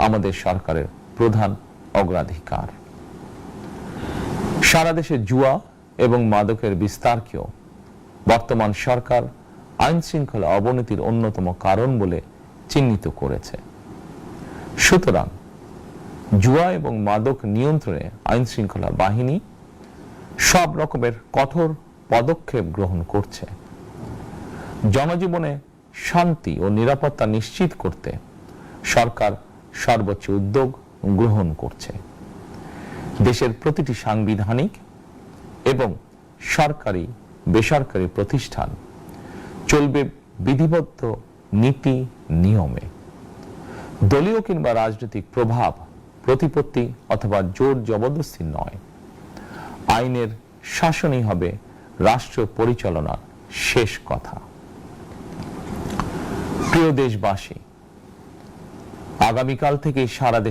আমাদের সরকারের প্রধান অগ্রাধিকার। সারা দেশে জুয়া এবং মাদকের বিস্তারকেও বর্তমান সরকার আইন শৃঙ্খলা অবনতির অন্যতম কারণ বলে চিহ্নিত করেছে। সুতরাং জুয়া এবং মাদক নিয়ন্ত্রণে আইন শৃঙ্খলা বাহিনী সব রকমের কঠোর পদক্ষেপ গ্রহণ করছে। জনজীবনে শান্তি ও নিরাপত্তা নিশ্চিত করতে সরকার সর্বোচ্চ উদ্যোগ গ্রহণ করছে। দেশের প্রতিটি সাংবিধানিক এবং সরকারি বেসরকারি প্রতিষ্ঠান চলবে বিধিবদ্ধ নীতি নিয়মে। দলীয় কিংবা রাজনৈতিক প্রভাব, প্রতিপত্তি অথবা জোর জবরদস্তি নয়, আইনের শাসনই হবে রাষ্ট্র পরিচালনার শেষ কথা। প্রিয় দেশবাসী, আগামীকাল থেকে সারা দেশে